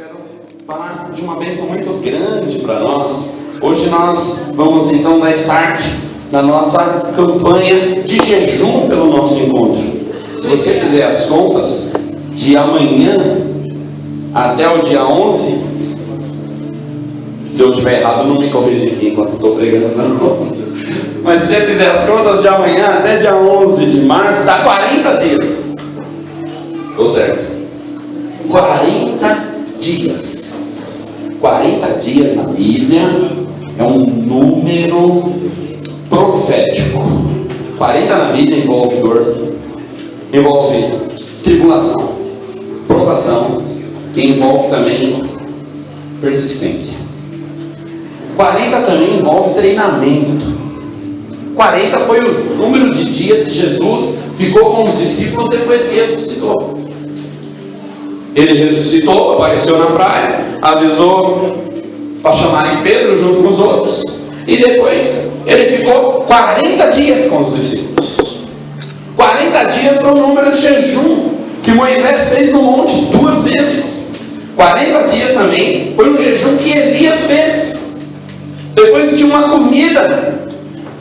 quero falar de uma bênção muito grande para nós. Hoje nós vamos então dar start na nossa campanha de jejum pelo nosso encontro. Se você fizer as contas, de amanhã até o dia 11, se eu estiver errado, não me corrija aqui enquanto estou pregando, não. Mas se você fizer as contas de amanhã até dia 11 de março, dá 40 dias. Estou certo? 40 dias. 40 dias na Bíblia é um número profético. 40 na Bíblia envolve dor, envolve tribulação, provação, e envolve também persistência. 40 também envolve treinamento. 40 foi o número de dias que Jesus ficou com os discípulos depois que ressuscitou. Ele ressuscitou, apareceu na praia, avisou para chamarem Pedro junto com os outros, e depois ele ficou 40 dias com os discípulos. 40 dias foi o número de jejum que Moisés fez no monte 2 vezes. 40 dias também foi um jejum que Elias fez. Depois de uma comida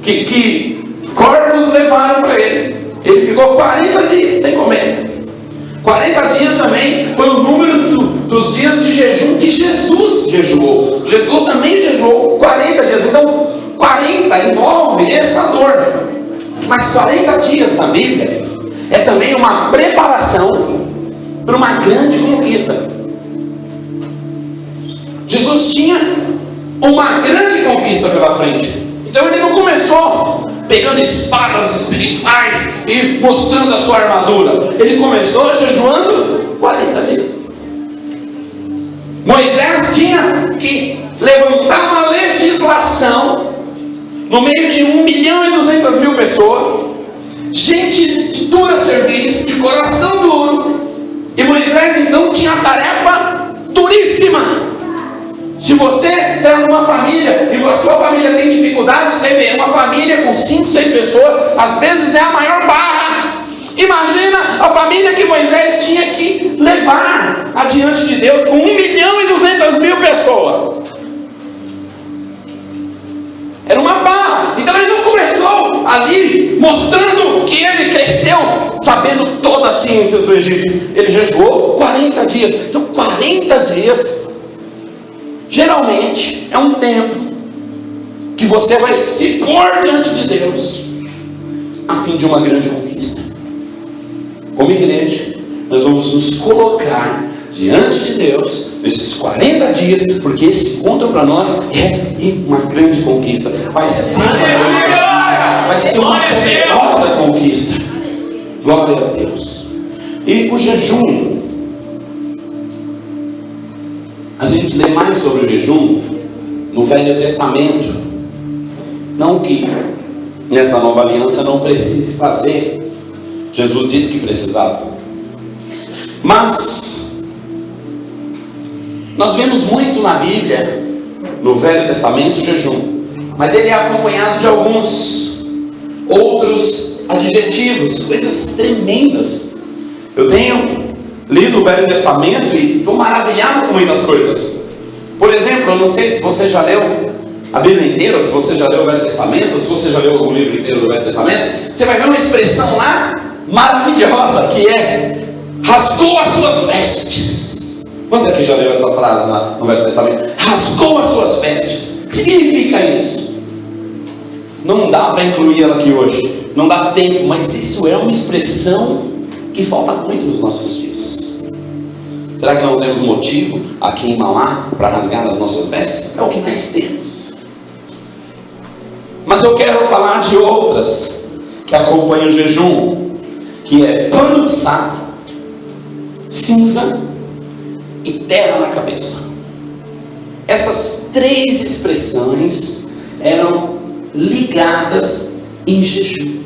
que corvos levaram para ele, ele ficou 40 dias sem comer. 40 dias também foi o número dos dias de jejum que Jesus jejuou. Jesus também jejuou 40 dias. Então 40 envolve essa dor. Mas 40 dias na Bíblia é também uma preparação para uma grande conquista. Jesus tinha uma grande conquista pela frente. Então ele não começou pegando espadas espirituais e mostrando a sua armadura. Ele começou jejuando 40 dias. Moisés tinha que levantar uma legislação no meio de 1.200.000 pessoas, gente de dura cerviz, de coração duro. E Moisés então tinha a tarefa duríssima. Se você está numa família e a sua família tem dificuldade, você vê uma família com 5, 6 pessoas, às vezes é a maior barra. Imagina a família que Moisés tinha que levar adiante de Deus com 1.200.000 pessoas. Era uma barra. Então ele não começou ali mostrando que ele cresceu sabendo todas as ciências do Egito. Ele jejuou 40 dias. Então 40 dias geralmente é um tempo que você vai se pôr diante de Deus a fim de uma grande conquista. Como igreja, nós vamos nos colocar diante de Deus nesses 40 dias, porque esse encontro para nós é uma grande conquista. Vai ser uma grande conquista. Vai ser uma poderosa conquista. Glória a Deus. E o jejum, a gente lê mais sobre o jejum no Velho Testamento. Não que nessa nova aliança não precise fazer. Jesus disse que precisava. Mas nós vemos muito na Bíblia, no Velho Testamento, o jejum. Mas ele é acompanhado de alguns outros adjetivos, coisas tremendas. Eu tenho lido o Velho Testamento e estou maravilhado com muitas coisas. Por exemplo, eu não sei se você já leu a Bíblia inteira, se você já leu o Velho Testamento, se você já leu algum livro inteiro do Velho Testamento, você vai ver uma expressão lá maravilhosa, que é: rasgou as suas vestes. Quantos aqui já leu essa frase lá no Velho Testamento? Rasgou as suas vestes. O que significa isso? Não dá para incluir ela aqui hoje, não dá tempo, mas isso é uma expressão que falta muito nos nossos dias. Será que não temos motivo aqui em Mauá para rasgar as nossas vestes? É o que nós temos. Mas eu quero falar de outras que acompanham o jejum, que é pano de saco, cinza e terra na cabeça. Essas 3 expressões eram ligadas em jejum.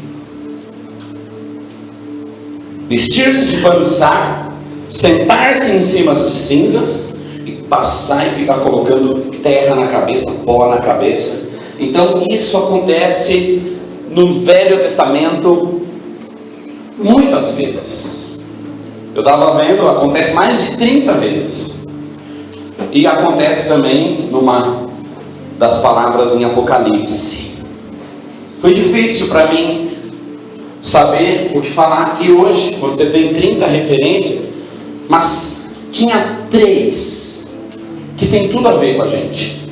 Vestir-se de pano de saco, sentar-se em cima de cinzas e passar e ficar colocando terra na cabeça, pó na cabeça. Então isso acontece no Velho Testamento muitas vezes. Eu estava vendo, acontece mais de 30 vezes. E acontece também numa das palavras em Apocalipse. Foi difícil para mim saber o que falar aqui hoje. Você tem 30 referências, mas tinha 3 que tem tudo a ver com a gente,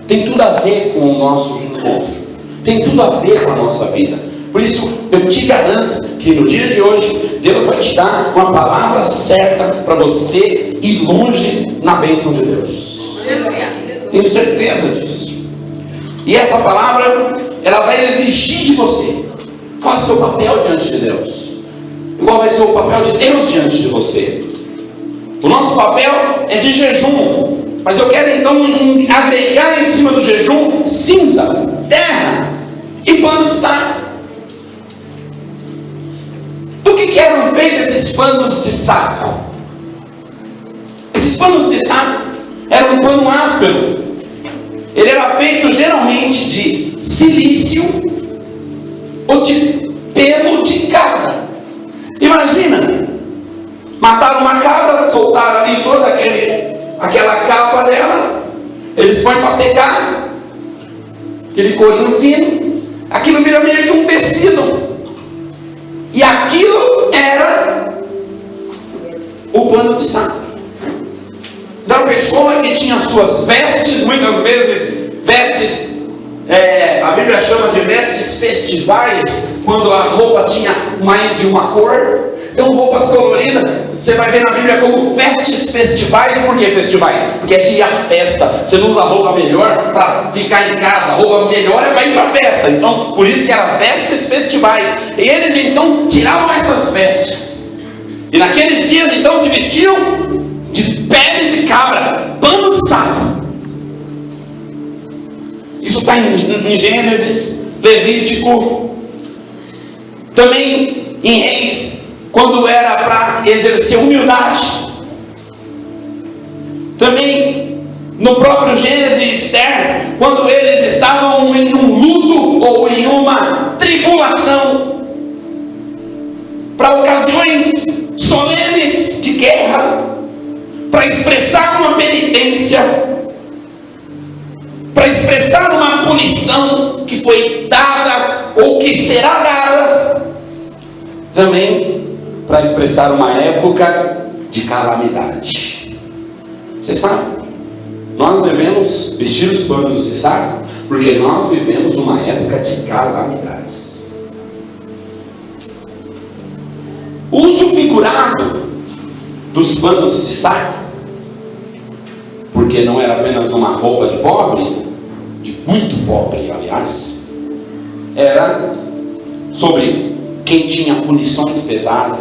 tem tudo a ver com o nosso encontro, tem tudo a ver com a nossa vida. Por isso eu te garanto que no dia de hoje Deus vai te dar uma palavra certa para você ir longe na bênção de Deus. Tenho certeza disso. E essa palavra, ela vai exigir de você qual é o seu papel diante de Deus, qual vai ser o papel de Deus diante de você. O nosso papel é de jejum, mas eu quero então agregar em cima do jejum cinza, terra e pano de saco. Do que eram feitos esses panos de saco? Esses panos de saco eram um pano áspero. Ele era feito geralmente de silício ou de pelo de cabra. Imagina, mataram uma cabra, soltaram ali toda aquela capa dela, eles põem para secar, aquele corinho fino, aquilo vira meio que um tecido, e aquilo era o pano de saco da pessoa que tinha suas vestes, muitas vezes vestes, a Bíblia chama de vestes festivais, quando a roupa tinha mais de uma cor. Então roupas coloridas, você vai ver na Bíblia como vestes festivais. Por que festivais? Porque é dia festa, você não usa roupa melhor para ficar em casa, roupa melhor é para ir para a festa. Então por isso que era vestes festivais. E eles então tiravam essas vestes, e naqueles dias então se vestiam de pele de cabra, pano de saco. Isso está em Gênesis, Levítico, também em Reis, quando era para exercer humildade. Também no próprio Gênesis e Esther, quando eles estavam em um luto ou em uma tribulação, para ocasiões solenes de guerra, para expressar uma penitência, para expressar uma punição que foi dada ou que será dada, também para expressar uma época de calamidade. Você sabe, nós devemos vestir os panos de saco porque nós vivemos uma época de calamidades. O uso figurado dos panos de saco, porque não era apenas uma roupa de pobre, de muito pobre aliás, era sobre quem tinha punições pesadas.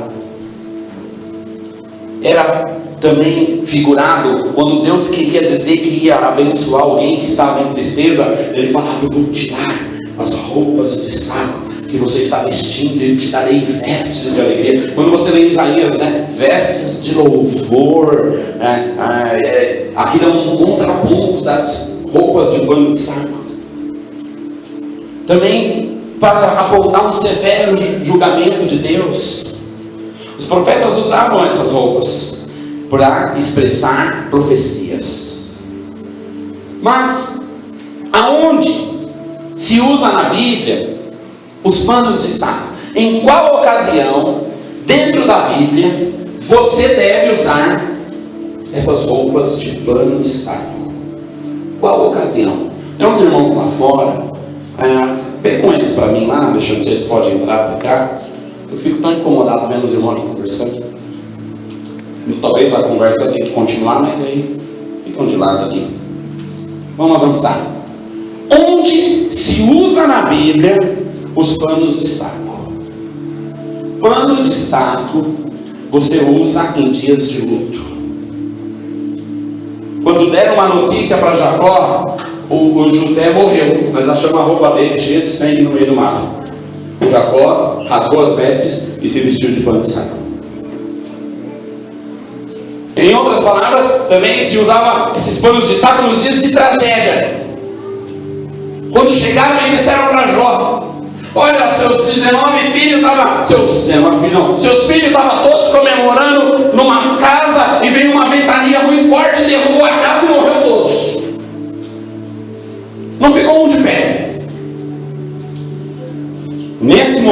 Era também figurado quando Deus queria dizer que ia abençoar alguém que estava em tristeza. Ele falava: eu vou tirar as roupas de saco que você está vestindo e te darei vestes de alegria. Quando você lê Isaías, vestes de louvor, aquilo é um contraponto das roupas de pano de saco. Também para apontar um severo julgamento de Deus. Os profetas usavam essas roupas para expressar profecias. Mas aonde se usa na Bíblia os panos de saco? Em qual ocasião dentro da Bíblia você deve usar essas roupas de pano de saco? Qual ocasião? Tem uns irmãos lá fora, vem com eles para mim lá, deixa eu ver se eles podem entrar para cá. Eu fico tão incomodado vendo os irmãos ali conversando. Talvez a conversa tenha que continuar, mas aí ficam de lado ali. Vamos avançar. Onde se usa na Bíblia os panos de saco? Pano de saco você usa em dias de luto. Quando deram uma notícia para Jacó, o José morreu. Nós achamos a roupa dele cheia de sangue no meio do mato. Jacó rasgou as vestes e se vestiu de pano de saco. Em outras palavras, também se usava esses panos de saco nos dias de tragédia. Quando chegaram e disseram para Jó: olha, seus 19 filhos estavam, seus filhos estavam todos comemorando numa casa e veio uma ventania muito forte, derrubou a casa e morreu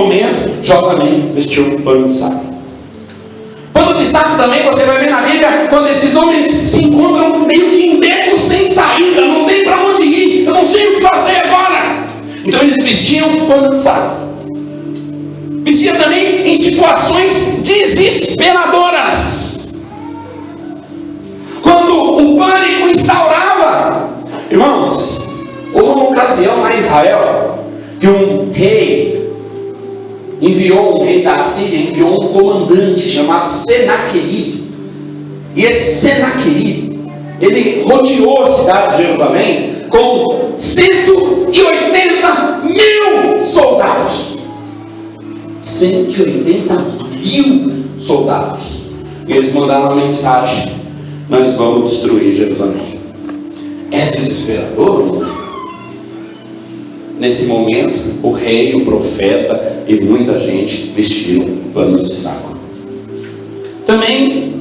momento, Jó também vestiu um pano de saco. Pano de saco também, você vai ver na Bíblia, quando esses homens se encontram meio que em becos sem saída, não tem para onde ir, eu não sei o que fazer agora. Então eles vestiam um pano de saco. Vestia também em situações desesperadoras. Quando o pânico instaurava, irmãos, houve uma ocasião lá em Israel que um rei da Assíria enviou um comandante chamado Senaqueribe. E esse Senaqueribe, ele rodeou a cidade de Jerusalém com 180 mil soldados. 180 mil soldados. E eles mandaram uma mensagem: nós vamos destruir Jerusalém. É desesperador, não é? Nesse momento, o rei, o profeta e muita gente vestiram panos de saco. Também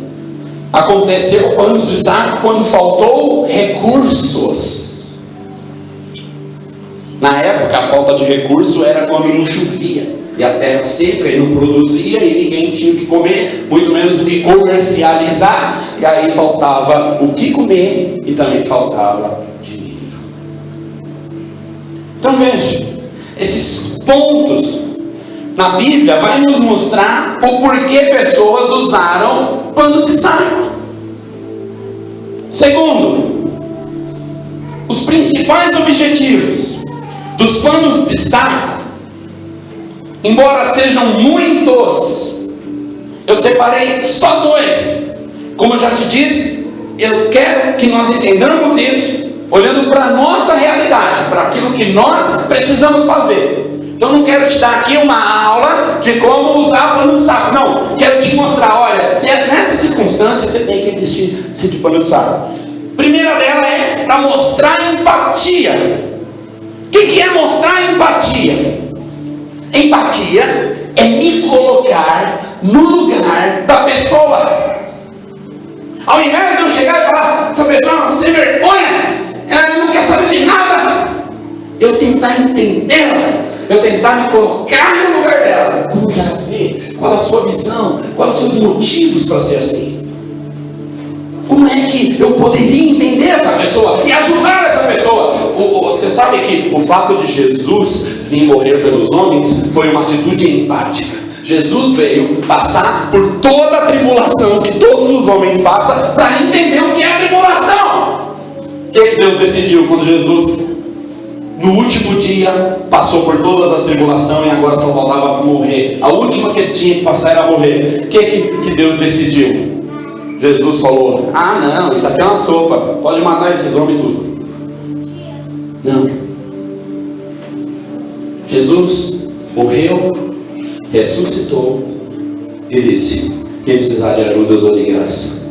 aconteceu panos de saco quando faltou recursos. Na época, a falta de recurso era quando não chovia e a terra seca e não produzia e ninguém tinha o que comer, muito menos o que comercializar, e aí faltava o que comer e também faltava dinheiro. Então veja, esses pontos na Bíblia vai nos mostrar o porquê pessoas usaram pano de saco. Segundo, os principais objetivos dos panos de saco, embora sejam muitos, eu separei só dois. Como eu já te disse, eu quero que nós entendamos isso olhando para a nossa realidade, para aquilo que nós precisamos fazer. Então não quero te dar aqui uma aula de como usar pano de saco. Não, quero te mostrar, olha, nessa circunstância você tem que vestir esse pano de saco. Primeira dela é para mostrar empatia. O que é mostrar empatia? Empatia é me colocar no lugar da pessoa. Ao invés de eu chegar e falar, essa pessoa sem vergonha, ela não quer saber de nada, eu tentar entendê-la, eu tentar me colocar no lugar dela. Como que ela vê? Qual a sua visão? Quais os seus motivos para ser assim? Como é que eu poderia entender essa pessoa e ajudar essa pessoa? Você sabe que o fato de Jesus vir morrer pelos homens foi uma atitude empática. Jesus veio passar por toda a tribulação que todos os homens passam para entender o que é a tribulação. O que Deus decidiu quando Jesus, no último dia, passou por todas as tribulações e agora só faltava morrer? A última que ele tinha que passar era morrer. O que Deus decidiu? Jesus falou: ah não, isso aqui é uma sopa, pode matar esses homens tudo. Não. Jesus morreu, ressuscitou e disse: quem precisar de ajuda eu dou de graça.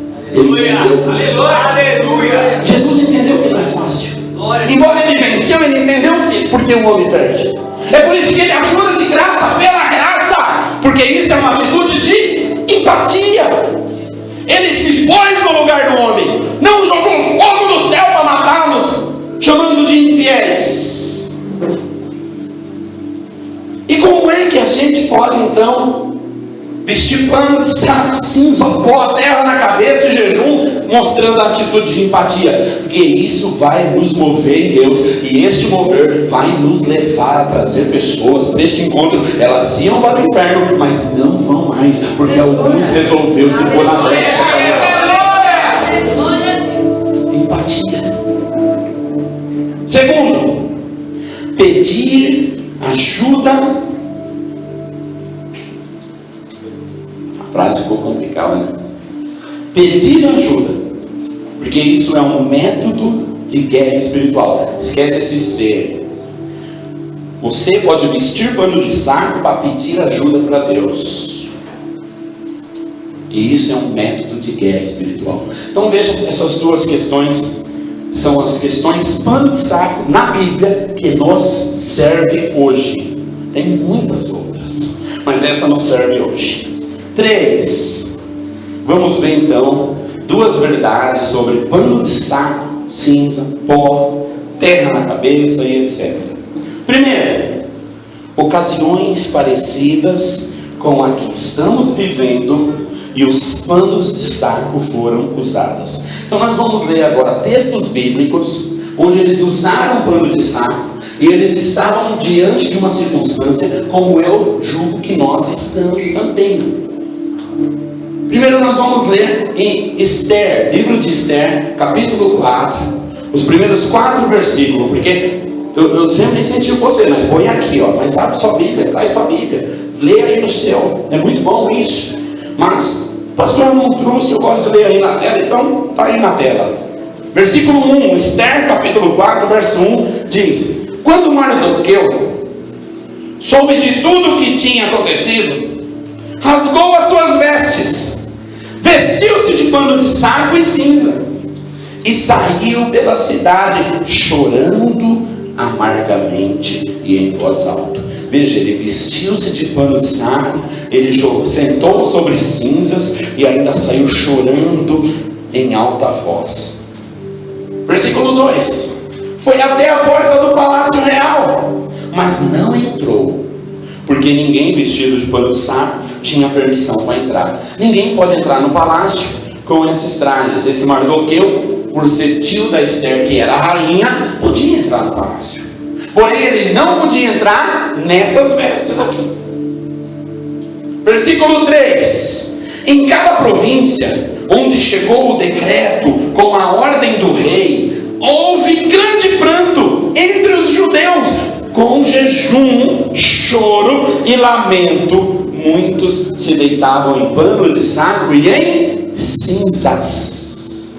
Aleluia! Jesus entendeu que não é fácil. Embora ele venceu, ele entendeu porque o homem perde. É por isso que ele ajuda de graça, pela graça, porque isso é uma atitude de empatia. Ele se pôs no lugar do homem, não jogou fogo do céu para matá-los, chamando de infiéis. E como é que a gente pode então vestir pano de saco cinza, pôr a terra na cabeça e jejum, mostrando a atitude de empatia? Porque isso vai nos mover em Deus, e este mover vai nos levar a trazer pessoas para este encontro. Elas iam para o inferno, mas não vão mais, porque alguns resolveu se pôr na brecha. Empatia. Segundo, pedir ajuda. A frase ficou complicada, né? Pedir ajuda, porque isso é um método de guerra espiritual. Esquece esse ser. Você pode vestir pano de saco para pedir ajuda para Deus, e isso é um método de guerra espiritual. Então veja, essas duas questões são as questões pano de saco na Bíblia que nos serve hoje. Tem muitas outras, mas essa não serve hoje. 3. Vamos ver então duas verdades sobre pano de saco, cinza, pó, terra na cabeça e etc. Primeiro, ocasiões parecidas com a que estamos vivendo e os panos de saco foram usados. Então nós vamos ler agora textos bíblicos onde eles usaram pano de saco e eles estavam diante de uma circunstância como eu julgo que nós estamos também. Primeiro nós vamos ler em Esther, livro de Esther, capítulo 4, os primeiros 4 versículos, porque eu sempre incentivo você, mas põe aqui, mas abre sua Bíblia, traz sua Bíblia, lê aí no seu, é muito bom isso. Mas, pastor, eu não trouxe, eu gosto de ler aí na tela, então está aí na tela. Versículo 1, Esther, capítulo 4, verso 1, diz: quando Mardoqueu soube de tudo o que tinha acontecido, rasgou as suas vestes, vestiu-se de pano de saco e cinza, e saiu pela cidade, chorando amargamente e em voz alta. Veja, ele vestiu-se de pano de saco, ele sentou sobre cinzas e ainda saiu chorando em alta voz. Versículo 2: foi até a porta do palácio real, mas não entrou, porque ninguém vestido de pano de saco tinha permissão para entrar. Ninguém pode entrar no palácio com esses trajes. Esse Mardoqueu, por ser tio da Esther, que era a rainha, podia entrar no palácio. Porém, ele não podia entrar nessas vestes aqui. Versículo 3: em cada província onde chegou o decreto com a ordem do rei, houve grande pranto entre os judeus, com jejum, choro e lamento. Muitos se deitavam em panos de saco e em cinzas.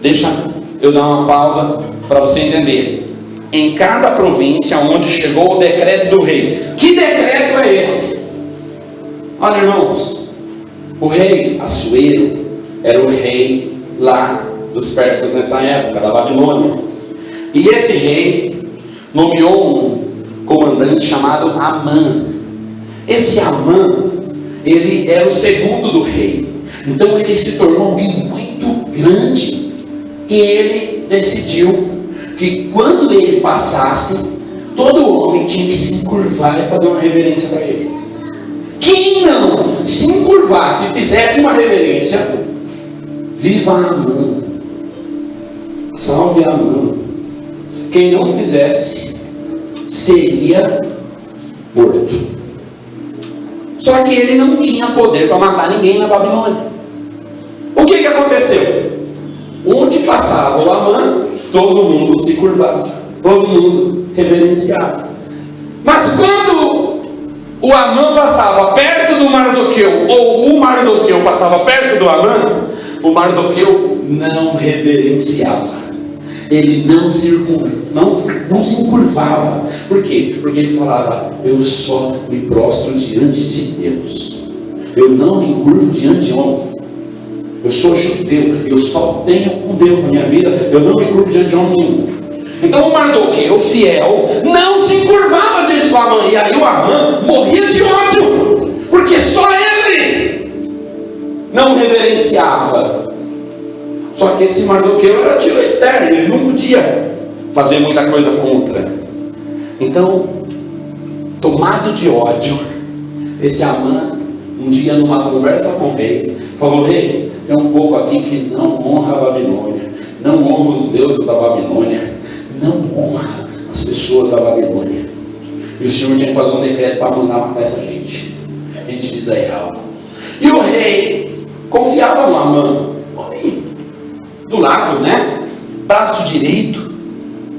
Deixa eu dar uma pausa para você entender. Em cada província onde chegou o decreto do rei. Que decreto é esse? Olha, irmãos, o rei Assuero era o rei lá dos persas nessa época, da Babilônia. E esse rei nomeou um comandante chamado Amã. Esse Amã, ele era o segundo do rei. Então ele se tornou alguém muito grande. E ele decidiu que quando ele passasse, todo homem tinha que se encurvar e fazer uma reverência para ele. Quem não se encurvasse e fizesse uma reverência, viva Amã, salve Amã. Quem não fizesse, seria morto. Só que ele não tinha poder para matar ninguém na Babilônia. O que aconteceu? Onde passava o Amã, todo mundo se curvava, todo mundo reverenciava. Mas quando o Amã passava perto do Mardoqueu, ou o Mardoqueu passava perto do Amã, o Mardoqueu não reverenciava. Ele não se encurvava. Por quê? Porque ele falava: eu só me prostro diante de Deus, eu não me encurvo diante de homem. Eu sou judeu, eu só tenho um Deus na minha vida, eu não me curvo diante de homem nenhum. Então o Mardoqueu, fiel, não se encurvava diante do Amã. E aí o Amã morria de ódio, porque só ele não reverenciava. Só que esse Mardoqueu era tio da Esther, ele não podia fazer muita coisa contra. Então, tomado de ódio, esse Amã, um dia numa conversa com o rei, falou: rei, tem um povo aqui que não honra a Babilônia, não honra os deuses da Babilônia, não honra as pessoas da Babilônia. E o Senhor tinha que fazer um decreto para mandar matar essa gente de Israel. E o rei confiava no Amã, do lado, braço direito.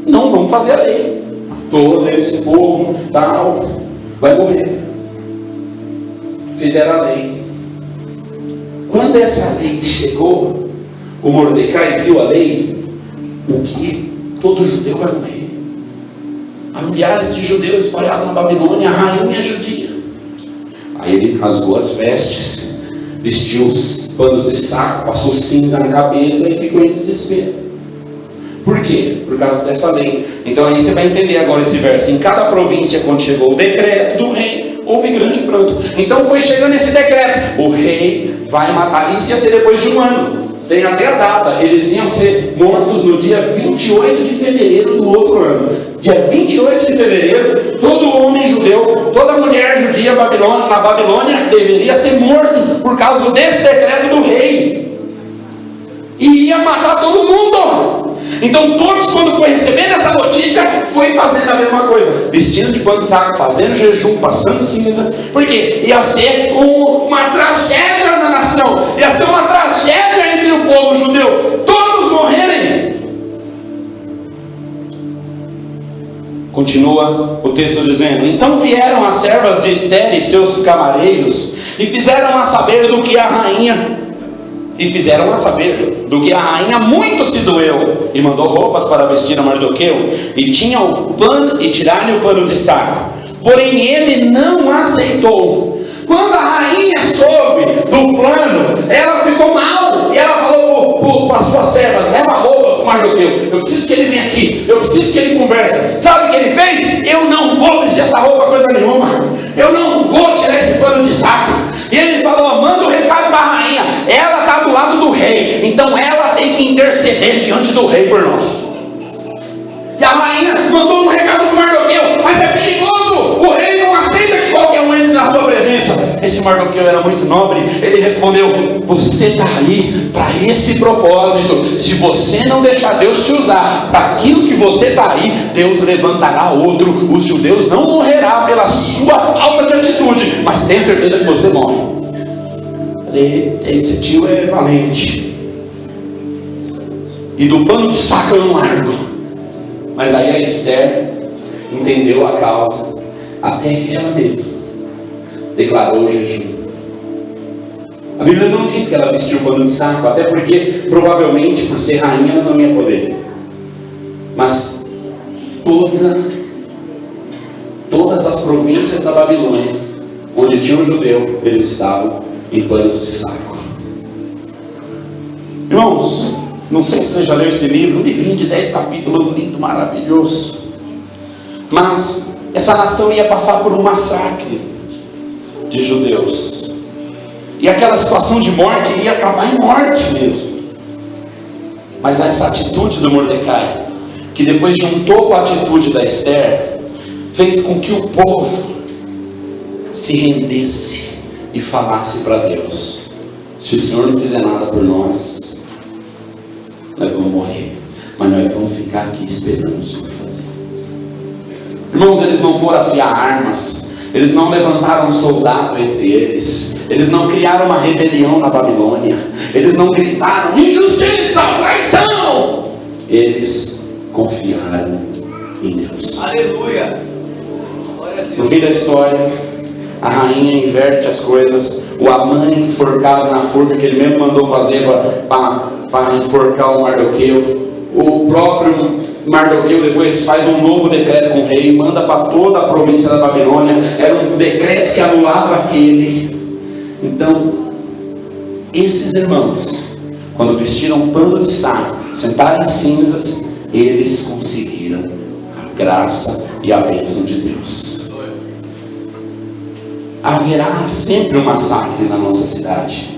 Não, vamos fazer a lei. Todo esse povo, tal, vai morrer. Fizeram a lei. Quando essa lei chegou, o Mordecai viu a lei, o que? Todo judeu vai morrer. Há milhares de judeus espalhados na Babilônia, a rainha judia. Aí ele rasgou as vestes, vestiu os panos de saco, passou cinza na cabeça e ficou em desespero. Por quê? Por causa dessa lei. Então aí você vai entender agora esse verso. Em cada província, quando chegou o decreto do rei, houve grande pranto. Então foi chegando esse decreto: o rei vai matar. Isso ia ser depois de um ano. Tem até a data. Eles iam ser mortos no dia 28 de fevereiro do outro ano. Dia 28 de fevereiro, todo homem judeu judeu, toda mulher judia na Babilônia deveria ser morta por causa desse decreto do rei. E ia matar todo mundo. Então todos, quando foi recebendo essa notícia, foi fazendo a mesma coisa, vestindo de pano de saco, fazendo jejum, passando cinza, porque ia ser uma tragédia na nação, ia ser uma tragédia entre o povo judeu, todos morrerem. Continua o texto dizendo: então vieram as servas de Ester e seus camareiros, e fizeram a saber do que a rainha muito se doeu, e mandou roupas para vestir a Mardoqueu, e tiraram o pano de saco. Porém ele não aceitou. Quando a rainha soube do plano, ela ficou mal, e ela falou para as suas servas: leva a roupa para o Mardoqueu, eu preciso que ele venha aqui, eu preciso que ele converse. Sabe o que ele fez? Eu não vou vestir essa roupa coisa nenhuma, eu não vou tirar esse pano de saco. E ele falou: manda o recado para a rainha, ela está do lado do rei, então ela tem que interceder diante do rei por nós. E a rainha mandou um recado para o Mardoqueu, mas é perigoso, o rei não aceita que qualquer um entre na sua presença. Esse Mardoqueu era muito nobre, ele respondeu: você está aí para esse propósito, se você não deixar Deus te usar para aquilo que você está aí, Deus levantará outro, os judeus não morrerão pela sua falta de atitude, mas tenha certeza que você morre. Esse tio é valente, e do pano de saco eu não largo. Mas aí a Ester entendeu a causa, até ela mesma declarou o jejum. A Bíblia não diz que ela vestiu o pano de saco, até porque provavelmente por ser rainha ela não ia poder. Mas todas as províncias da Babilônia, onde tinha um judeu, eles estavam em panos de saco. Irmãos, não sei se você já leu esse livro, um livrinho de 10 capítulos, lindo, maravilhoso. Mas essa nação ia passar por um massacre de judeus. E aquela situação de morte ia acabar em morte mesmo. Mas essa atitude do Mordecai, que depois juntou com a atitude da Ester, fez com que o povo se rendesse e falasse para Deus: se o Senhor não fizer nada por nós, nós vamos morrer, mas nós vamos ficar aqui esperando o Senhor fazer. Irmãos, eles não foram afiar armas, eles não levantaram um soldado entre eles, eles não criaram uma rebelião na Babilônia, eles não gritaram injustiça, traição. Eles confiaram em Deus. Aleluia. No fim da história, a rainha inverte as coisas. O Amã enforcado na forca que ele mesmo mandou fazer para enforcar o Mardoqueu. O próprio Mardoqueu depois faz um novo decreto com o rei, manda para toda a província da Babilônia. Era um decreto que anulava aquele. Então, esses irmãos, quando vestiram pano de saco, sentaram em cinzas, eles conseguiram a graça e a bênção de Deus. Haverá sempre um massacre na nossa cidade.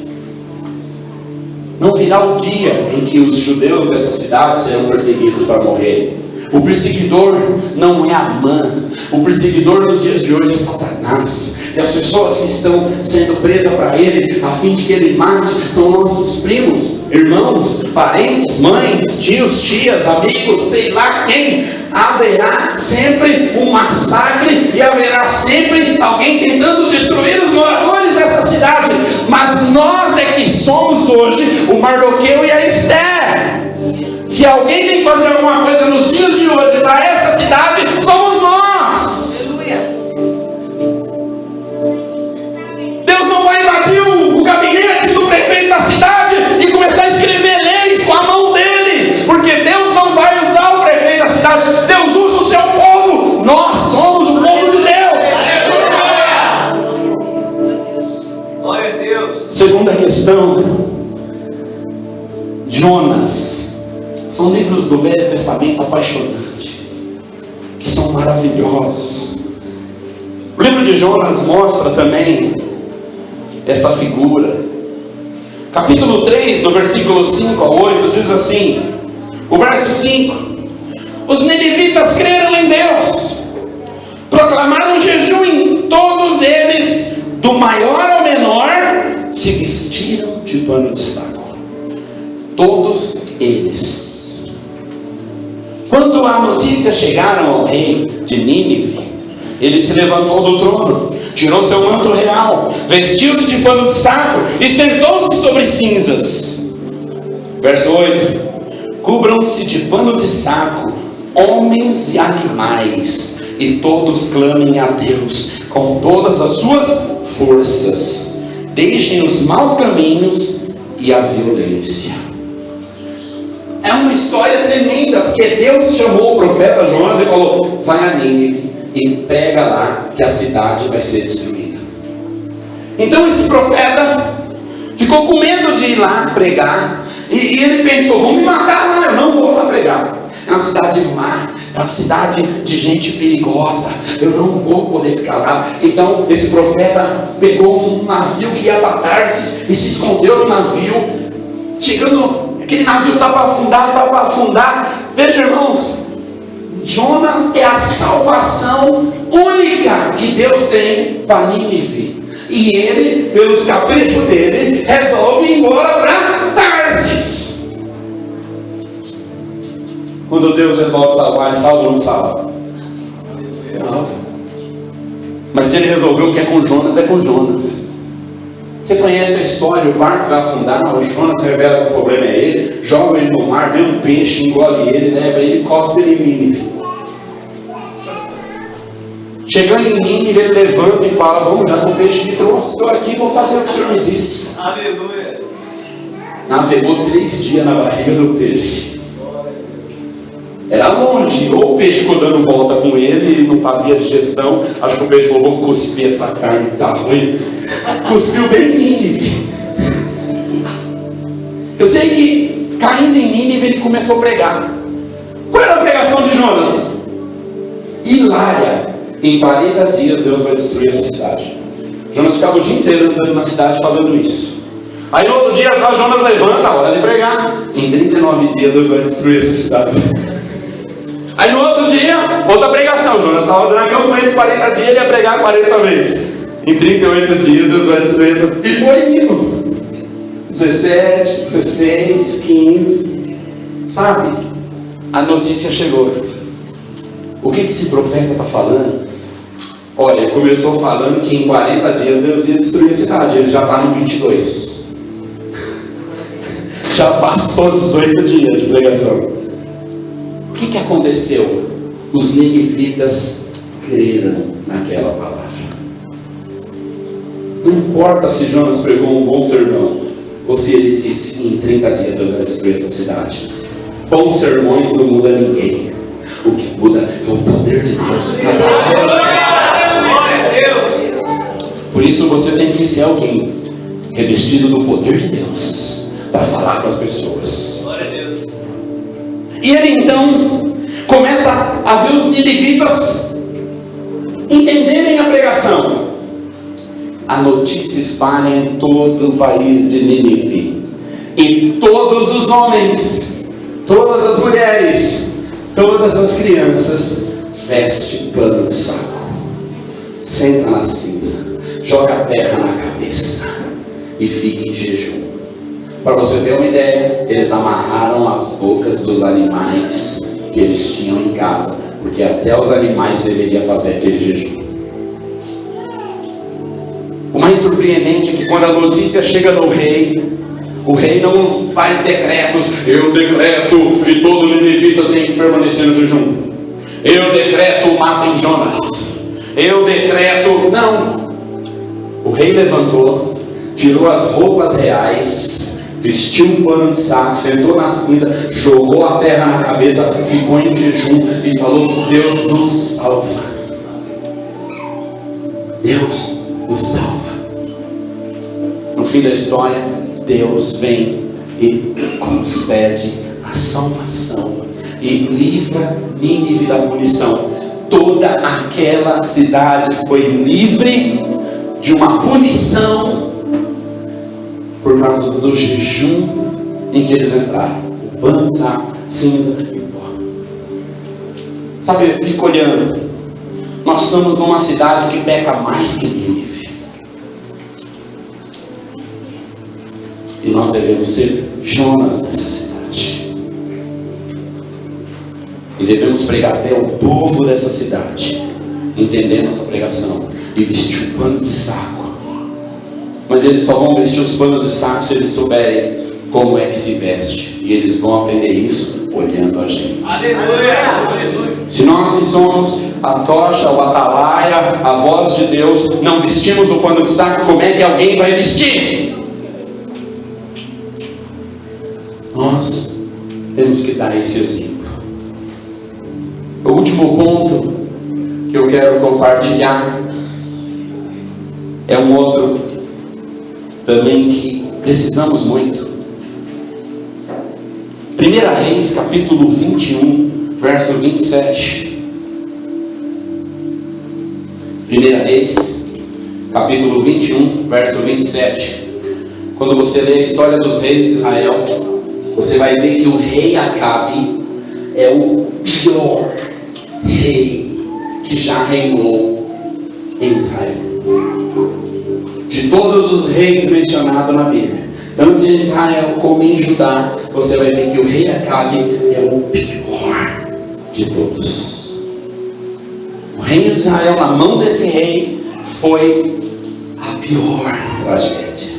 Não virá o dia em que os judeus dessa cidade serão perseguidos para morrer. O perseguidor não é Amã. O perseguidor nos dias de hoje é Satanás. E as pessoas que estão sendo presas para ele, a fim de que ele mate, são nossos primos, irmãos, parentes, mães, tios, tias, amigos, sei lá quem. Haverá sempre um massacre e haverá sempre alguém tentando destruir os moradores dessa cidade. Mas nós é que somos hoje o Mardoqueu e a Ester. Se alguém tem que fazer alguma coisa nos dias de hoje para essa cidade, somos nós. Deus não vai invadir o gabinete do prefeito da cidade e começar a escrever leis com a mão dele, porque Deus não vai usar o prefeito da cidade. Deus usa o seu povo. Nós somos o povo de Deus. Glória a Deus. Segunda questão: Jonas. São livros do Velho Testamento apaixonantes, que são maravilhosos. O livro de Jonas mostra também essa figura. Capítulo 3, do versículo 5 a 8, diz assim, o verso 5: os ninivitas creram em Deus, proclamaram jejum em do maior ao menor, se vestiram de pano de saco. Todos eles. Quando a notícia chegaram ao rei de Nínive, ele se levantou do trono, tirou seu manto real, vestiu-se de pano de saco e sentou-se sobre cinzas. Verso 8: cubram-se de pano de saco homens e animais, e todos clamem a Deus com todas as suas forças. Deixem os maus caminhos e a violência. É uma história tremenda, porque Deus chamou o profeta Jonas e falou: vai a Nínive e prega lá que a cidade vai ser destruída. Então esse profeta ficou com medo de ir lá pregar, e ele pensou: vão me matar lá, eu não vou lá pregar. É uma cidade má, é uma cidade de gente perigosa, eu não vou poder ficar lá. Então esse profeta pegou um navio que ia para Tarsis e se escondeu no navio. Chegando, aquele navio está para afundar. Veja, irmãos, Jonas é a salvação única que Deus tem para Nínive. E ele, pelos caprichos dele, resolve ir embora para Tarsis. Quando Deus resolve salvar, ele salva ou não salva? Salva. Mas se ele resolveu o que é com Jonas, é com Jonas. Você conhece a história, o barco vai afundar, o Jonas revela que o problema é ele, joga ele no mar, vê um peixe, engole ele, leva ele e cospe ele em Nínive. Chegando em Nínive, ele levanta e fala: vamos, já que o peixe me trouxe, estou aqui, vou fazer o que o Senhor me disse. Aleluia. Navegou 3 dias na barriga do peixe. Era longe, ou o peixe ficou dando volta com ele e não fazia digestão. Acho que o peixe falou: vou cuspir essa carne que está ruim. Cuspiu bem em Nínive. Eu sei que, caindo em Nínive, ele começou a pregar. Qual era a pregação de Jonas? Hilária. Em 40 dias Deus vai destruir essa cidade. Jonas ficava o dia inteiro andando na cidade falando isso. Aí no outro dia Jonas levanta, a hora de pregar. Em 39 dias Deus vai destruir essa cidade. Aí no outro dia, outra pregação. Jonas estava fazendo aqui um mês, 40 dias, ele ia pregar 40 vezes. Em 38 dias Deus vai destruir essa cidade. E foi indo. 17, 16, 15. Sabe? A notícia chegou. O que esse profeta está falando? Olha, ele começou falando que em 40 dias Deus ia destruir a cidade. Ele já está no 22. Já passou 18 dias de pregação. O que aconteceu? Os ninivitas creram naquela palavra. Não importa se Jonas pregou um bom sermão, ou se ele disse que em 30 dias Deus vai destruir essa cidade. Bons sermões não muda ninguém. O que muda é o poder de Deus. Por isso você tem que ser alguém revestido do poder de Deus para falar com as pessoas. E ele então começa a ver os ninivitas entenderem a pregação. A notícia espalha em todo o país de Nínive. E todos os homens, todas as mulheres, todas as crianças vestem pano de saco, senta na cinza, joga a terra na cabeça e fica em jejum. Para você ter uma ideia, eles amarraram as bocas dos animais que eles tinham em casa, porque até os animais deveriam fazer aquele jejum. O mais surpreendente é que quando a notícia chega no rei, o rei não faz decretos. Eu decreto que todo ninivita tem que permanecer no jejum. Eu decreto matem Jonas. Eu decreto... Não. O rei levantou, tirou as roupas reais, vestiu um pano de saco, sentou na cinza, jogou a terra na cabeça, ficou em jejum e falou: Deus nos salva. Deus nos salva. No fim da história, Deus vem e concede a salvação e livra Nínive da punição. Toda aquela cidade foi livre de uma punição por causa do jejum em que eles entraram. Pano de saco, cinza e pó. Sabe, eu fico olhando. Nós estamos numa cidade que peca mais que Nínive. E nós devemos ser Jonas nessa cidade. E devemos pregar até o povo dessa cidade, entender nossa pregação e vestir o pano de saco. Mas eles só vão vestir os panos de saco se eles souberem como é que se veste. E eles vão aprender isso olhando a gente. Aleluia! Se nós que somos a tocha, o atalaia, a voz de Deus, não vestimos o pano de saco, como é que alguém vai vestir? Nós temos que dar esse exemplo. O último ponto que eu quero compartilhar é um outro também que precisamos muito. 1 Reis, capítulo 21, verso 27. 1 Reis, capítulo 21, verso 27. Quando você lê a história dos reis de Israel, você vai ver que o rei Acabe é o pior rei que já reinou em Israel. De todos os reis mencionados na Bíblia, tanto em Israel como em Judá, você vai ver que o rei Acabe é o pior de todos. O reino de Israel, na mão desse rei, foi a pior tragédia.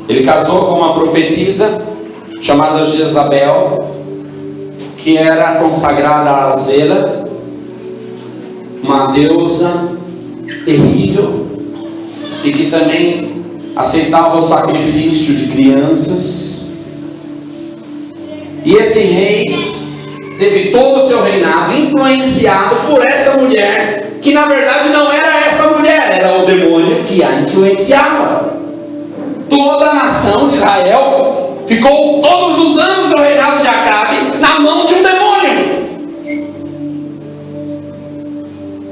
Ele casou com uma profetisa chamada Jezabel, que era consagrada a Azera, uma deusa terrível, e que também aceitava o sacrifício de crianças. E esse rei teve todo o seu reinado influenciado por essa mulher, que na verdade não era essa mulher, era o demônio que a influenciava. Toda a nação de Israel ficou todos os anos do reinado de Acabe na mão de um demônio.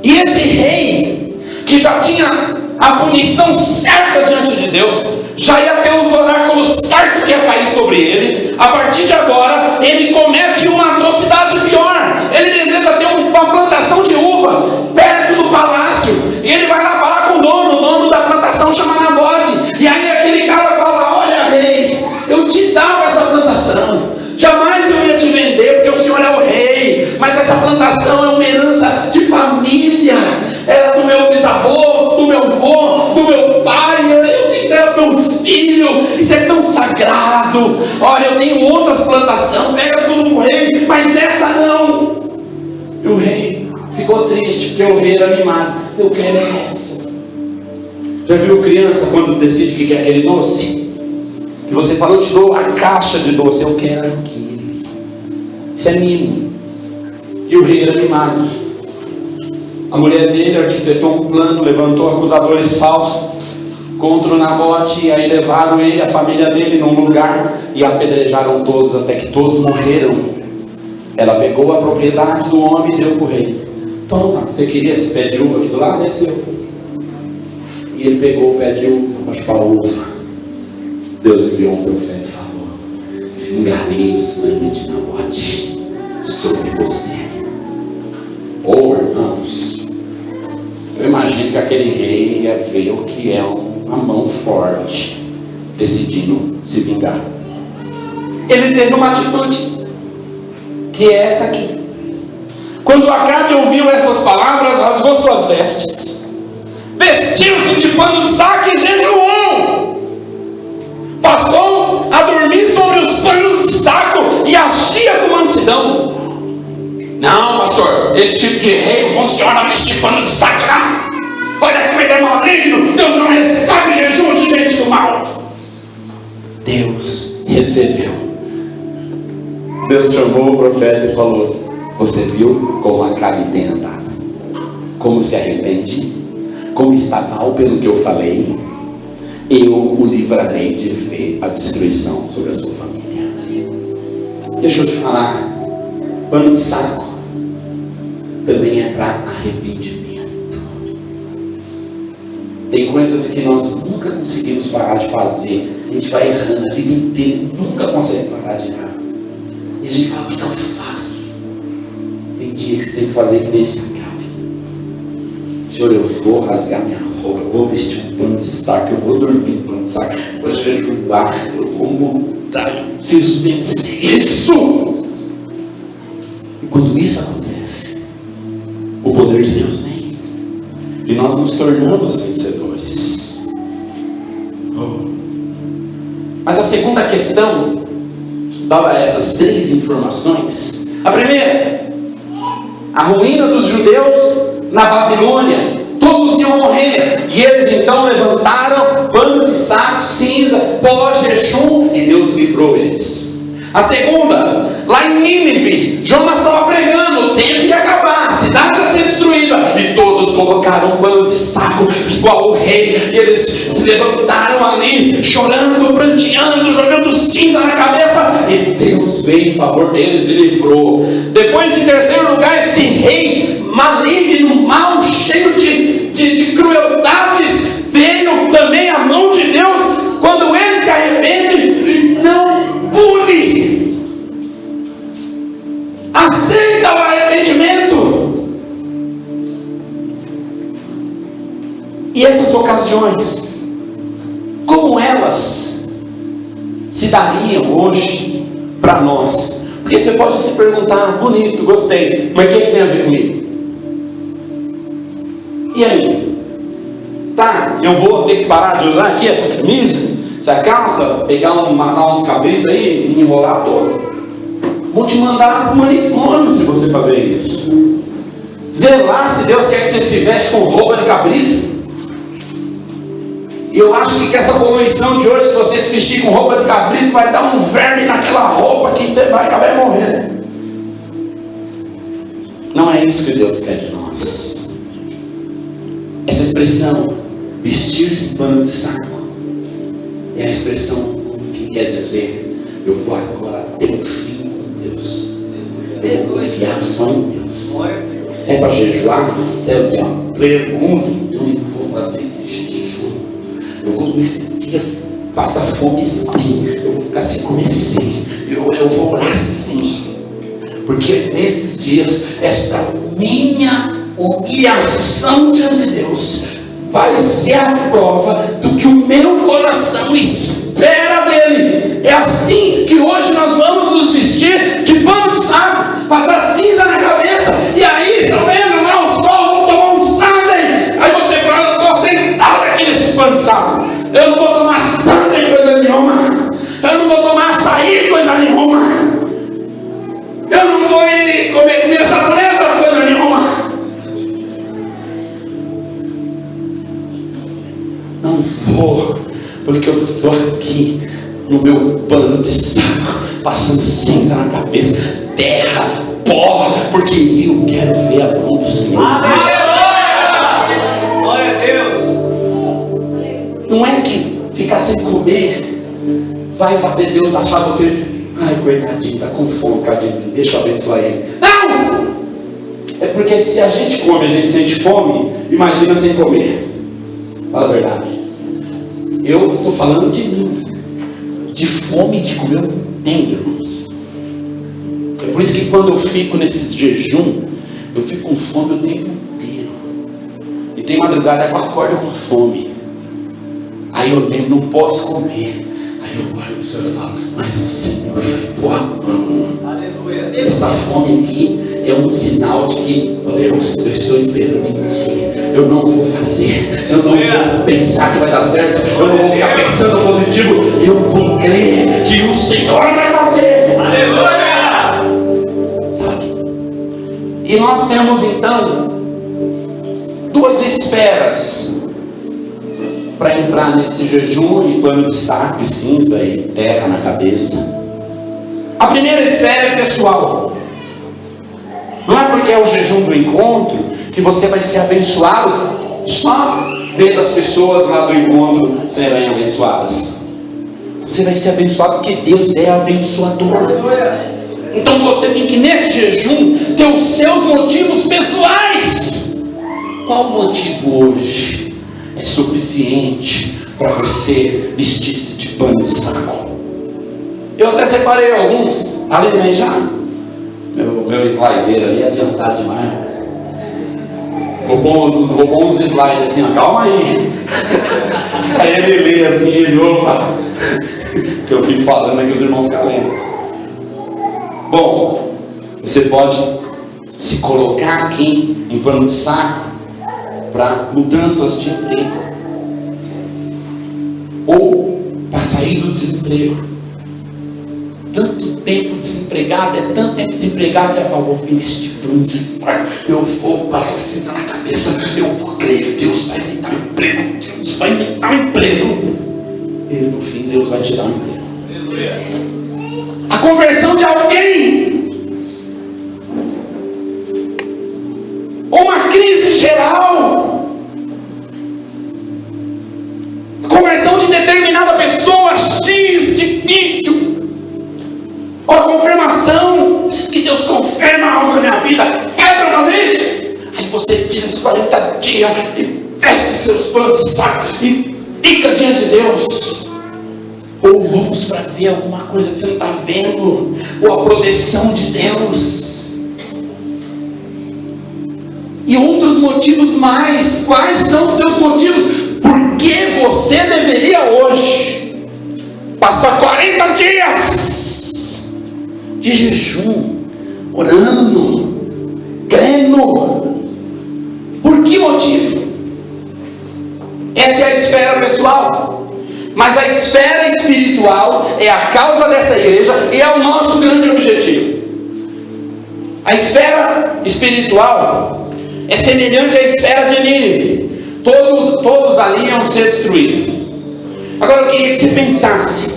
E esse rei, que já tinha a punição certa diante de Deus, já ia ter os oráculos certos que ia cair sobre ele, a partir de agora ele comete uma atrocidade pior. Ele deseja ter uma plantação de uva perto do palácio, e ele vai lá falar com o dono da plantação chama Nabote, e aí aquele cara fala: olha rei, eu te dava essa plantação, jamais eu ia te vender porque o senhor é o rei, mas essa plantação é uma herança de família, era do meu bisavô, do meu avô, do meu pai, eu tenho que dar para o meu filho, isso é tão sagrado. Olha, eu tenho outras plantações, pega tudo com o rei, mas essa não. E o rei ficou triste, porque o rei era animado. Eu quero essa. Já viu criança quando decide que quer aquele doce? Que você falou, eu te dou a caixa de doce, eu quero aquele. Isso é mimo. E o rei era animado. A mulher dele arquitetou um plano, levantou acusadores falsos contra o Nabote, e aí levaram ele, a família dele, num lugar e apedrejaram todos, até que todos morreram. Ela pegou a propriedade do homem e deu para o rei. Toma, você queria esse pé de uva aqui do lado? Desceu. E ele pegou o pé de uva para chupar a uva. Deus enviou um profeta e falou: vingarei o sangue de Nabote sobre você. Oh, irmãos, eu imagino que aquele rei ia ver o que é uma mão forte decidindo se vingar. Ele teve uma atitude, que é essa aqui. Quando Acabe ouviu essas palavras, rasgou suas vestes, vestiu-se de pano de saco e jejuou. Passou a dormir sobre os panos de saco e agia com mansidão. Não, pastor, esse tipo de rei não funciona vestir pano de saco, não. Olha como ele é maligno. Deus não recebe jejum de gente do mal. Deus recebeu. Deus chamou o profeta e falou: você viu como Acabe tem andado? Como se arrepende? Como está mal pelo que eu falei? Eu o livrarei de ver a destruição sobre a sua família. Deixa eu te falar, pano de saco também é para arrependimento. Tem coisas que nós nunca conseguimos parar de fazer. A gente vai errando a vida inteira e nunca consegue parar de errar. E a gente fala: o que eu faço? Tem dia que você tem que fazer que nem esse Acabe. Senhor, eu vou rasgar minha roupa, eu vou vestir um pano de saco, eu vou dormir em pano de saco, eu vou jejuar, eu vou mudar, eu preciso vencer isso. E quando isso acontece, o poder de Deus vem e nós nos tornamos vencedores. Mas a segunda questão dava essas 3 informações. A primeira, a ruína dos judeus na Babilônia. Todos iam morrer, e eles então levantaram pano de saco, cinza, pó, jejum, e Deus livrou eles. A segunda, lá em Nínive, Jonas estava pregando, o tempo ia acabar, a cidade ia ser destruída, e todos colocaram um pano de saco igual o rei, e eles se levantaram ali, chorando, pranteando, jogando cinza na cabeça, e Deus veio em favor deles e livrou. Depois, em terceiro lugar, esse rei maligno, mau, cheio de crueldades, veio também a mão de Deus, quando ele se arrepende, e não pune, aceita o arrependimento. E essas ocasiões, como elas se dariam hoje para nós? Porque você pode se perguntar, bonito, gostei, mas o que tem a ver comigo? E aí? Tá, eu vou ter que parar de usar aqui essa camisa, essa calça, matar uns cabritos aí, me enrolar todo? Vou te mandar para o manicômio se você fazer isso. Vê lá se Deus quer que você se veste com roupa de cabrito. E eu acho que com essa poluição de hoje, se você se vestir com roupa de cabrito, vai dar um verme naquela roupa que você vai acabar morrendo. Não é isso que Deus quer de nós. Essa expressão, vestir-se em pano de saco, é a expressão que quer dizer: eu vou agora ter um fim com Deus, eu vou confiar só em Deus. É para jejuar? Eu tenho uma pergunta, eu vou fazer esse jejum. Eu vou nesses dias passar fome sim, eu vou ficar sem comer sim, eu vou orar sim, porque nesses dias esta minha humilhação diante de Deus vai ser a prova do que o meu coração espera dele. É assim que hoje nós vamos nos vestir de pano de saco, passar cinza na cabeça, e aí, tá vendo? Não, sol, vou tomar um Sunday. Aí você fala: eu estou sentado aqui nesses panos de saco, eu não vou tomar Sunday coisa nenhuma, eu não vou tomar açaí coisa nenhuma, eu não vou ir comer comida japonesa coisa nenhuma. Não vou, porque eu estou aqui no meu pano de saco, passando cinza na cabeça, terra, pó, porque eu quero ver a mão do Senhor. Glória a Deus. Não é que ficar sem comer vai fazer Deus achar você: ai, coitadinho, está com fome, cadinho, deixa eu abençoar ele. Não! É porque se a gente come, a gente sente fome, imagina sem comer. Fala a verdade. Eu estou falando de mim, de fome de comer, eu não entendo, irmãos. É por isso que quando eu fico nesses jejum, eu fico com fome o tempo inteiro. E tem madrugada que eu acordo com fome. Aí eu lembro, não posso comer. Aí eu olho para o Senhor e falo: mas o Senhor vai pôr a mão. Aleluia. Essa fome aqui é um sinal de que, oh Deus, eu estou esperando em ti. Eu não vou fazer, eu não vou pensar que vai dar certo, eu não vou ficar pensando positivo, eu vou crer que o Senhor vai fazer. Aleluia! Sabe? E nós temos então 2 esferas para entrar nesse jejum e pano de saco e cinza e terra na cabeça. A primeira esfera é pessoal. Não é porque é o jejum do encontro que você vai ser abençoado só vendo as pessoas lá do encontro serem abençoadas. Você vai ser abençoado porque Deus é abençoador. Então você tem que, nesse jejum, ter os seus motivos pessoais. Qual motivo hoje é suficiente para você vestir-se de pano de saco? Eu até separei alguns. Ali aí já? Meu slideiro ali é adiantado demais. Vou pôr uns slides assim, ó, calma aí. Aí ele lê assim, ele, opa. Que eu fico falando aqui, os irmãos ficam lendo. Bom, você pode se colocar aqui em pano de saco para mudanças de emprego, ou para sair do desemprego. Tanto tempo desempregado, é tanto tempo desempregado, você fala, vou vestir pano de saco, eu vou passar cinza na cabeça, eu vou crer, Deus vai me dar um emprego, Deus vai me dar um emprego. E no fim Deus vai te dar um emprego. A conversão de alguém, ou uma crise geral, a conversão de determinada pessoa X difícil, ou a confirmação, preciso que Deus confirma algo na minha vida, é para fazer isso. Aí você tira esses 40 dias e veste seus panos de saco e fica diante de Deus. Ou luz para ver alguma coisa que você não está vendo, ou a proteção de Deus, e outros motivos mais. Quais são os seus motivos? Por que você deveria hoje passar 40 dias de jejum, orando, crendo? Por que motivo? Essa é a esfera pessoal. Mas a esfera espiritual é a causa dessa igreja e é o nosso grande objetivo. A esfera espiritual é semelhante à esfera de Nínive. Todos ali iam ser destruídos. Agora eu queria que você pensasse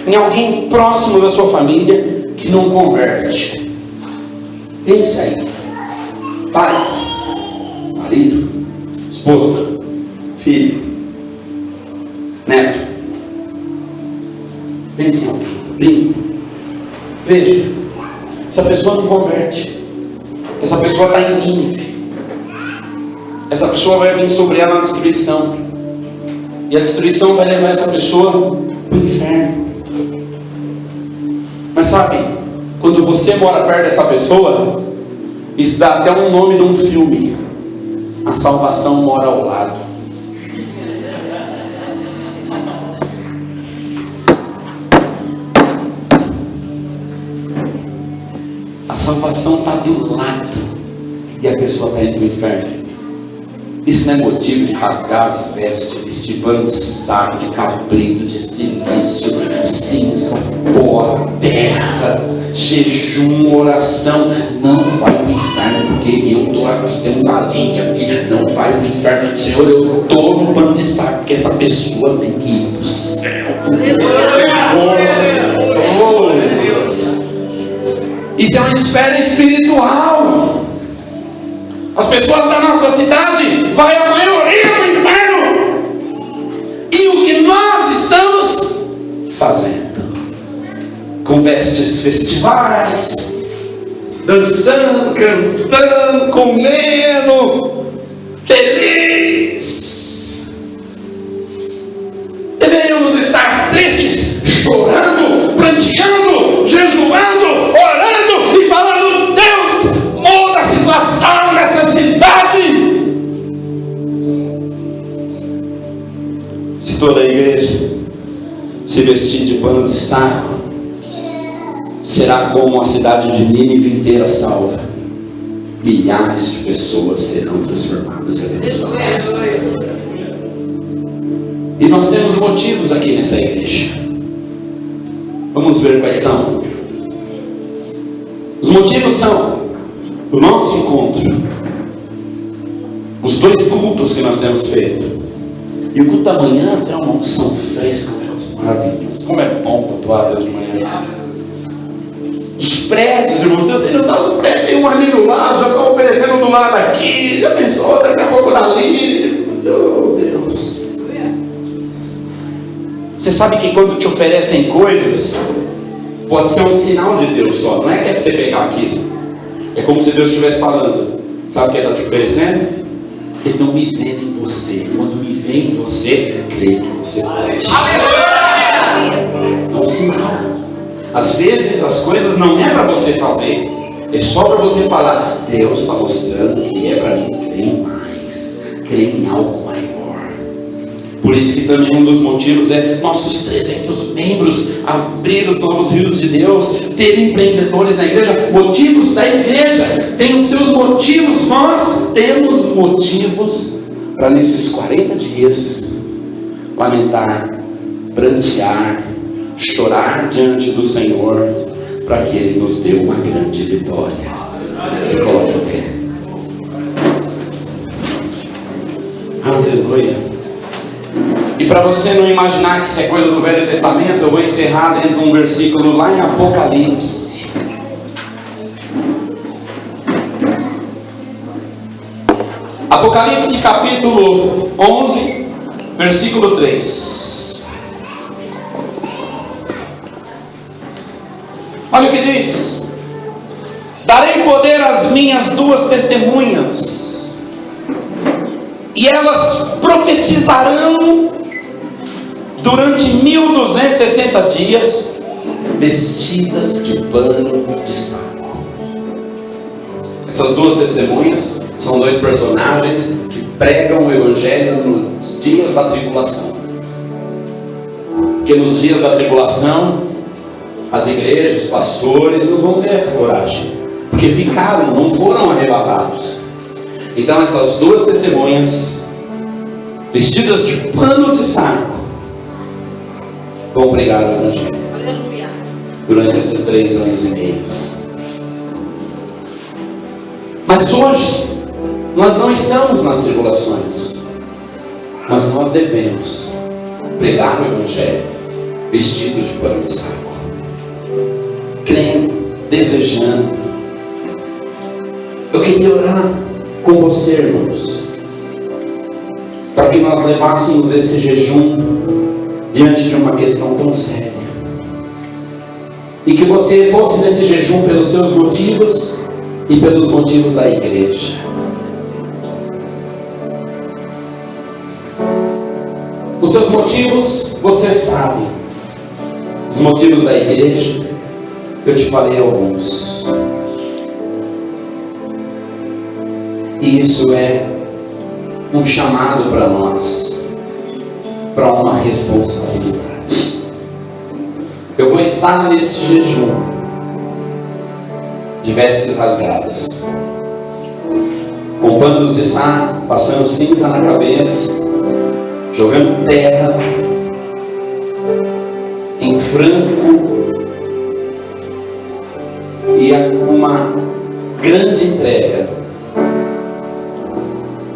em alguém próximo da sua família que não converte. Pensa aí. Pai, marido, esposa, filho, neto. Pense em alguém, primo. Veja, essa pessoa não converte. Essa pessoa está em Nínive. Essa pessoa vai vir sobre ela a destruição. E a destruição vai levar essa pessoa para o inferno. Mas sabe, quando você mora perto dessa pessoa, isso dá até um nome de um filme. A salvação mora ao lado. A salvação está do lado e a pessoa está indo para o inferno. Isso não é motivo de rasgar as vestes, vestir pano de saco, de cabrito, de silício, cinza, pó, terra, jejum, oração. Não vai para o inferno, porque eu estou aqui, tem um valente aqui, não vai para o inferno. Senhor, eu estou no pano de saco, porque essa pessoa tem que ir para o céu. Isso é uma esfera espiritual. As pessoas da nossa cidade vai a maioria no inferno. E o que nós estamos fazendo? Com vestes festivais, dançando, cantando, comendo, feliz. Deveríamos estar tristes, chorando, pranteando, jejuando, orando e falando: Deus, muda a situação dessa cidade. Se toda a igreja se vestir de pano de saco, será como a cidade de Nínive inteira salva. Milhares de pessoas serão transformadas e abençoadas. E nós temos motivos aqui nessa igreja. Vamos ver quais são. Os motivos são o nosso encontro, os 2 cultos que nós temos feito, e o culto da manhã tem uma unção fresca, maravilhoso. Como é bom cultuar Deus de manhã. Os prédios, irmãos, Deus tem nos dado os prédios, tem um ali do lado, já estão oferecendo do lado aqui, já pensou, daqui a pouco dali. Oh Deus. Você sabe que quando te oferecem coisas, pode ser um sinal de Deus só, não é que é para você pegar aquilo. É como se Deus estivesse falando: sabe o que Ele está te oferecendo? Ele estão me vendo em você. Quando me vê em você, creio que você pode. É um sinal. Às vezes as coisas não é para você fazer, é só para você falar: Deus está mostrando que é para mim, creio mais. crê em algo maior. Por isso que também um dos motivos é nossos 300 membros abrir os novos rios de Deus, ter empreendedores na igreja, motivos da igreja, tem os seus motivos, nós temos motivos para nesses 40 dias lamentar, prantear, chorar diante do Senhor, para que Ele nos dê uma grande vitória. Se coloque em pé. Aleluia. E para você não imaginar que isso é coisa do Velho Testamento, eu vou encerrar dentro de um versículo lá em Apocalipse. Apocalipse capítulo 11, versículo 3. Olha o que diz: darei poder às minhas duas testemunhas, e elas profetizarão durante 1260 dias, vestidas de pano de saco. Essas duas testemunhas são dois personagens que pregam o evangelho nos dias da tribulação. Porque nos dias da tribulação, as igrejas, os pastores não vão ter essa coragem, porque ficaram, não foram arrebatados. Então essas duas testemunhas, vestidas de pano de saco, vão pregar o evangelho durante esses 3 anos e meio. Mas hoje nós não estamos nas tribulações, mas nós devemos pregar o evangelho vestido de pano de saco, crendo, desejando. Eu queria orar com você, irmãos, para que nós levássemos esse jejum diante de uma questão tão séria, e que você fosse nesse jejum pelos seus motivos e pelos motivos da igreja. Os seus motivos você sabe, os motivos da igreja eu te falei alguns, e isso é um chamado para nós, para uma responsabilidade. Eu vou estar nesse jejum de vestes rasgadas, com panos de saco, passando cinza na cabeça, jogando terra em franco, e uma grande entrega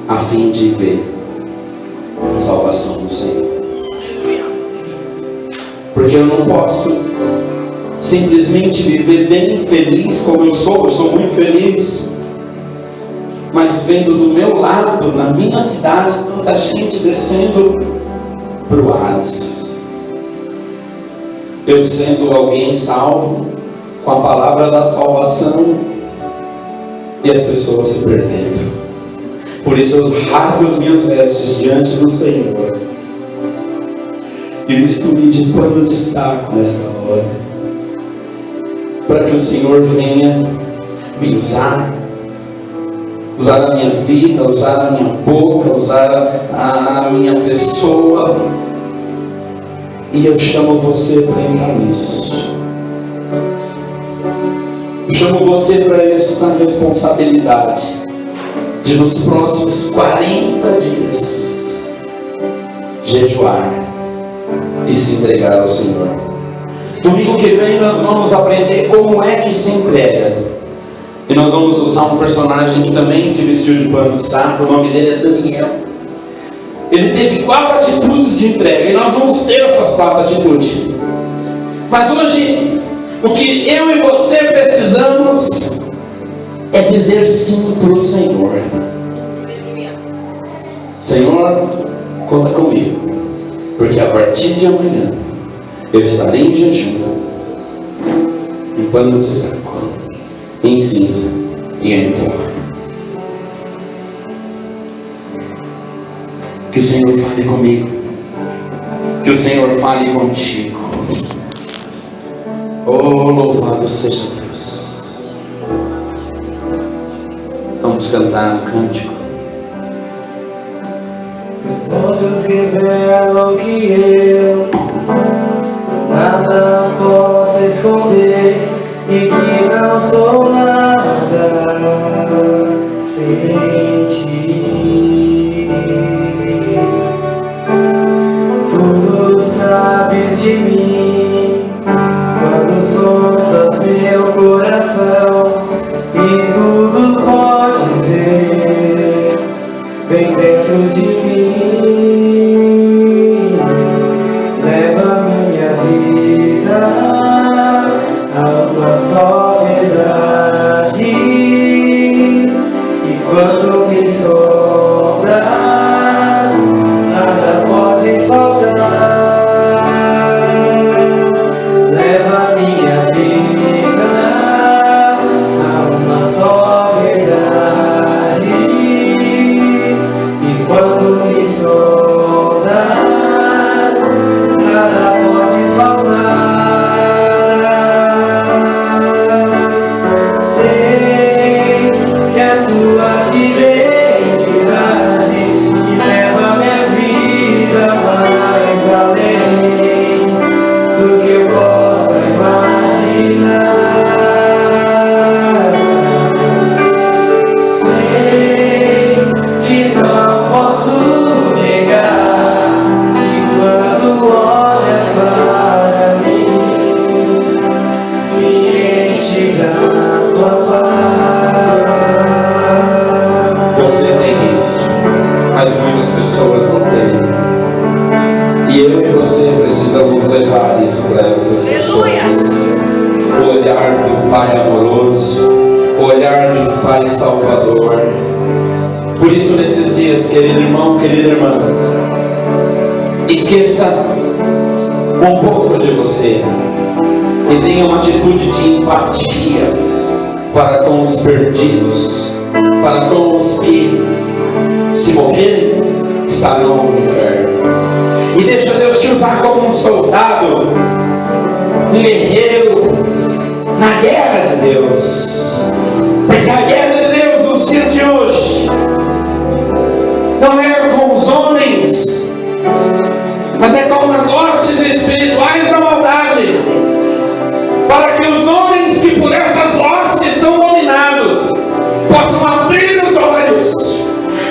a fim de ver a salvação do Senhor. Porque eu não posso simplesmente viver bem feliz como eu sou muito feliz, mas vendo do meu lado, na minha cidade, tanta gente descendo para o Hades, eu sendo alguém salvo com a palavra da salvação e as pessoas se perdendo. Por isso eu rasgo as minhas vestes diante do Senhor e visto-me de pano de saco nesta hora, para que o Senhor venha me usar a minha vida, usar a minha boca, usar a minha pessoa. E eu chamo você para entrar nisso. Eu chamo você para esta responsabilidade de nos próximos 40 dias jejuar e se entregar ao Senhor. Domingo que vem nós vamos aprender como é que se entrega, e nós vamos usar um personagem que também se vestiu de pano de saco. O nome dele é Daniel. Ele teve 4 atitudes de entrega, e nós vamos ter essas 4 atitudes. Mas hoje o que eu e você precisamos é dizer sim para o Senhor. Senhor, conta comigo, porque a partir de amanhã eu estarei em jejum, em pano de saco, em cinza e em pó. Que o Senhor fale comigo, que o Senhor fale contigo. Oh, louvado seja Deus. Vamos cantar um cântico. Os olhos revelam que eu nada posso esconder e que não sou nada sem ti. Tudo sabes de mim quando sondas meu coração, e tudo podes ver bem dentro de mim. Leva minha vida a uma só verdade, e quando me sobras, nada pode faltar. Leva minha vida a uma só verdade, e quando me sondas, nada pode faltar. Sei que a tua fidelidade leva minha vida mais além do que eu possa imaginar. Sei que não posso negar que quando olhas para mim, me enche da tua paz. Você tem isso, mas muitas pessoas não têm. E eu e você precisamos levar isso para essas pessoas. O olhar do Pai amoroso, o olhar de um Pai salvador. Por isso, nesses dias, querido irmão, querida irmã, esqueça um pouco de você e tenha uma atitude de empatia para com os perdidos, para com os que, se morrerem, estarão no inferno. E deixa Deus te usar como um soldado, um guerreiro na guerra de Deus. Porque a guerra de Deus nos dias de hoje não é com os homens, mas é com as hostes espirituais da maldade, para que os homens que por estas hostes são dominados possam abrir os olhos.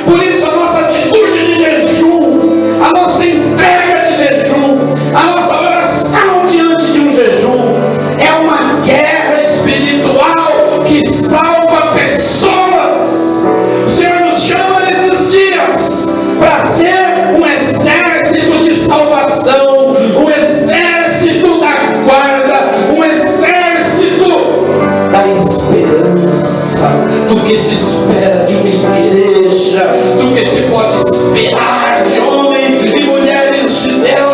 Por isso a nossa atitude de jejum, a nossa entrega de jejum, a nossa oração diante de um jejum é uma guerra espiritual que salva pessoas. O Senhor nos chama nesses dias para ser um exército de salvação, um exército da guarda, um exército da esperança, do que se espera de uma igreja, do que se pode esperar de homens e mulheres de Deus.